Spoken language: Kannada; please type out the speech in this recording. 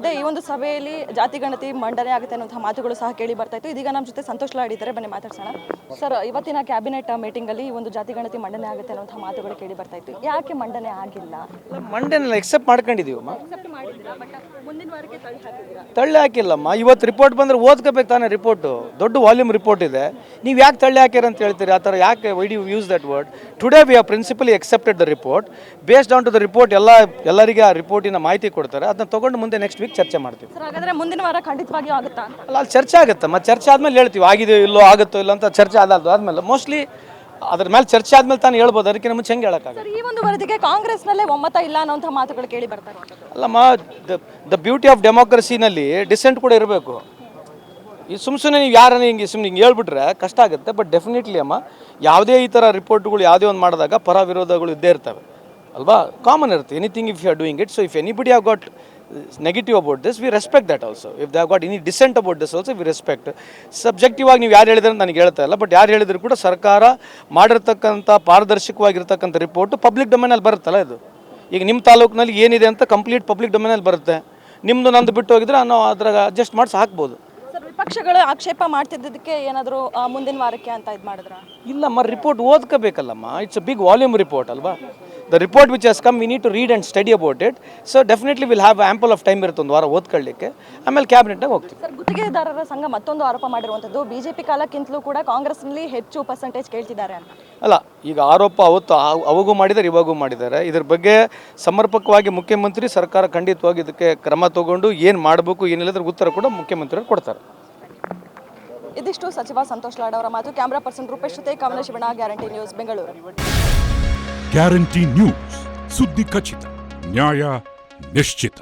ಏನಿದೆ ಈ ಒಂದು ಸಭೆಯಲ್ಲಿ ಜಾತಿ ಗಣತಿ ಮಂಡನೆ ಆಗುತ್ತೆ ಅನ್ನುವಂಥ ಮಾತುಗಳು ಸಹ ಕೇಳಿ ಬರ್ತಾ ಇತ್ತು. ಇದೀಗ ನಮ್ಮ ಜೊತೆ ಸಂತೋಷ್ ಲಾಡ್ ಇದ್ದಾರೆ, ಬನ್ನಿ ಮಾತಾಡ್ಸೋಣ. ಸರ್, ಇವತ್ತಿನ ಕ್ಯಾಬಿನೆಟ್ ಮೀಟಿಂಗ್ ಅಲ್ಲಿ ಈ ಒಂದು ಜಾತಿ ಗಣತಿ ಮಂಡನೆ ಆಗುತ್ತೆ ಅನ್ನುವಂಥ ಮಾತುಗಳು ಕೇಳಿ ಬರ್ತಾ ಇತ್ತು. ಯಾಕೆ ಮಂಡನೆ ಆಗಿಲ್ಲ? ಮಂಡನೆ ಎಕ್ಸೆಪ್ಟ್ ಮಾಡ್ಕೊಂಡಿದೀವಮ್ಮ, ತಳ್ಳಿ ಹಾಕಿಲ್ಲಮ್ಮ. ಇವತ್ತು ರಿಪೋರ್ಟ್ ಬಂದ್ರೆ ಓದ್ಕೋಬೇಕು ತಾನೇ. ರಿಪೋರ್ಟು ದೊಡ್ಡ ವಾಲ್ಯೂಮ್ ರಿಪೋರ್ಟ್ ಇದೆ, ನೀವು ಯಾಕೆ ತಳ್ಳಿ ಹಾಕಿರ ಅಂತ ಹೇಳ್ತೀರಿ? ಆ ಥರ ಯಾಕೆ? Why do you use that word? Today we have principally accepted the report. Based on to the report ಎಲ್ಲರಿಗೆ ಆ ರಿಪೋರ್ಟಿನ ಮಾಹಿತಿ ಕೊಡ್ತಾರೆ. ಅದನ್ನ ತಗೊಂಡು ಮುಂದೆ ನೆಕ್ಸ್ಟ್ ವೀಕ್ ಚರ್ಚೆ ಮಾಡ್ತೀವಿ. ಹಾಗಾದ್ರೆ ಮುಂದಿನ ವಾರ ಖಂಡಿತವಾಗಿಯೂ ಆಗುತ್ತಾ? ಅಲ್ಲ, ಅಲ್ಲಿ ಚರ್ಚೆ ಆಗುತ್ತೆ. ಮತ್ತೆ ಚರ್ಚೆ ಆದ್ಮೇಲೆ ಹೇಳ್ತೀವಿ ಆಗಿದೆಯೋ ಇಲ್ಲೋ, ಆಗುತ್ತೋ ಇಲ್ಲ ಅಂತ. ಚರ್ಚೆ ಆದ್ಮೇಲೆ ಮೋಸ್ಟ್ಲಿ ಅದ್ರ ಮೇಲೆ ಚರ್ಚೆ ಆದ್ಮೇಲೆ ತಾನು ಹೇಳ್ಬೋದು, ಅದಕ್ಕಿಂತ ಮುಂಚೆ ಹೆಂಗೆ ಹೇಳೋಕ್ಕಾಗಲ್ಲ. ಈ ಒಂದು ವರದಿಗೆ ಕಾಂಗ್ರೆಸ್ನಲ್ಲೇ ಒಮ್ಮತ ಇಲ್ಲ ಅನ್ನೋಂಥ ಮಾತುಗಳು ಕೇಳಿ ಬರ್ತಾರೆ. ಅಲ್ಲಮ್ಮ, ದ ಬ್ಯೂಟಿ ಆಫ್ ಡೆಮೋಕ್ರಸಿನಲ್ಲಿ ಡಿಸೆಂಟ್ ಕೂಡ ಇರಬೇಕು. ಈ ಸುಮ್ಮನೆ ನೀವು ಯಾರನ್ನ ಸುಮ್ಮನೆ ಹಿಂಗೆ ಹೇಳ್ಬಿಟ್ರೆ ಕಷ್ಟ ಆಗುತ್ತೆ. ಬಟ್ ಡೆಫಿನೆಟ್ಲಿ ಅಮ್ಮ, ಯಾವುದೇ ಈ ಥರ ರಿಪೋರ್ಟ್ಗಳು ಯಾವುದೇ ಒಂದು ಮಾಡಿದಾಗ ಪರ ವಿರೋಧಗಳು ಇದ್ದೇ ಇರ್ತವೆ ಅಲ್ವಾ? ಕಾಮನ್ ಇರುತ್ತೆ. Anything if you are doing it. So if anybody have got negative about this, we respect that also. If they have got any dissent about this also, we respect. Subjective ಆಗಿ ನೀವು ಯಾರು ಹೇಳಿದ್ರೆ ನನಗೆ ಹೇಳ್ತಾ ಇಲ್ಲ. ಬಟ್ ಯಾರು ಹೇಳಿದ್ರು ಕೂಡ ಸರ್ಕಾರ ಮಾಡಿರ್ತಕ್ಕಂಥ ಪಾರದರ್ಶಕವಾಗಿರ್ತಕ್ಕಂಥ ರಿಪೋರ್ಟು ಪಬ್ಲಿಕ್ ಡೊಮೇನಲ್ಲಿ ಬರುತ್ತಲ್ಲ. ಇದು ಈಗ ನಿಮ್ಮ ತಾಲೂಕಿನಲ್ಲಿ ಏನಿದೆ ಅಂತ ಕಂಪ್ಲೀಟ್ ಪಬ್ಲಿಕ್ ಡೊಮೇನಲ್ಲಿ ಬರುತ್ತೆ. ನಿಮ್ಮದು ನಂದು ಬಿಟ್ಟು ಹೋಗಿದ್ರೆ ನಾವು ಅದ್ರಾಗ ಅಡ್ಜಸ್ಟ್ ಮಾಡಿಸಿ ಹಾಕ್ಬೋದು. ಸರ್, ವಿಪಕ್ಷಗಳು ಆಕ್ಷೇಪ ಮಾಡ್ತಿದ್ದಕ್ಕೆ ಏನಾದರೂ ಮುಂದಿನ ವಾರಕ್ಕೆ ಅಂತ ಇದು ಮಾಡಿದ್ರ? ಇಲ್ಲಮ್ಮ, ರಿಪೋರ್ಟ್ ಓದ್ಕೋಬೇಕಲ್ಲಮ್ಮ. It's a big volume report ಅಲ್ವಾ? The report which has come, we need to read and study about it. So definitely will have ample of time ಇರುತ್ತೆ ಒಂದು ವಾರ ಓದ್ಕೊಳ್ಳಿಕ್ಕೆ. ಆಮೇಲೆ ಕ್ಯಾಬಿನೆಟ್ಗೆ ಹೋಗ್ತೀವಿ. ಸರ್, ಗುತ್ತಿಗೆದಾರರ ಸಂಘ ಮತ್ತೊಂದು ಆರೋಪ ಮಾಡಿರುವಂಥದ್ದು ಬಿಜೆಪಿ ಕಾಲಕ್ಕಿಂತಲೂ ಕೂಡ ಕಾಂಗ್ರೆಸ್ನಲ್ಲಿ ಹೆಚ್ಚು ಪರ್ಸೆಂಟೇಜ್ ಕೇಳ್ತಿದ್ದಾರೆ ಅಂತ. ಅಲ್ಲ, ಈಗ ಆರೋಪ ಅವತ್ತು ಅವಾಗೂ ಮಾಡಿದ್ದಾರೆ, ಇವಾಗೂ ಮಾಡಿದ್ದಾರೆ. ಇದ್ರ ಬಗ್ಗೆ ಸಮರ್ಪಕವಾಗಿ ಮುಖ್ಯಮಂತ್ರಿ ಸರ್ಕಾರ ಖಂಡಿತವಾಗಿ ಇದಕ್ಕೆ ಕ್ರಮ ತಗೊಂಡು ಏನು ಮಾಡಬೇಕು ಏನಿಲ್ಲದ್ರ ಉತ್ತರ ಕೂಡ ಮುಖ್ಯಮಂತ್ರಿಗಳು ಕೊಡ್ತಾರೆ. ಇದಿಷ್ಟು ಸಚಿವ ಸಂತೋಷ್ ಲಾಡ್ ಅವರ ಮಾತು. ಕ್ಯಾಮರಾ ಪರ್ಸನ್ ರೂಪೇಶ್ ಜೊತೆ Kamala Shivanna, Guarantee News, Bengaluru. Guarantee News, ಸುದ್ದಿ ಖಚಿತ, ನ್ಯಾಯ ನಿಶ್ಚಿತ.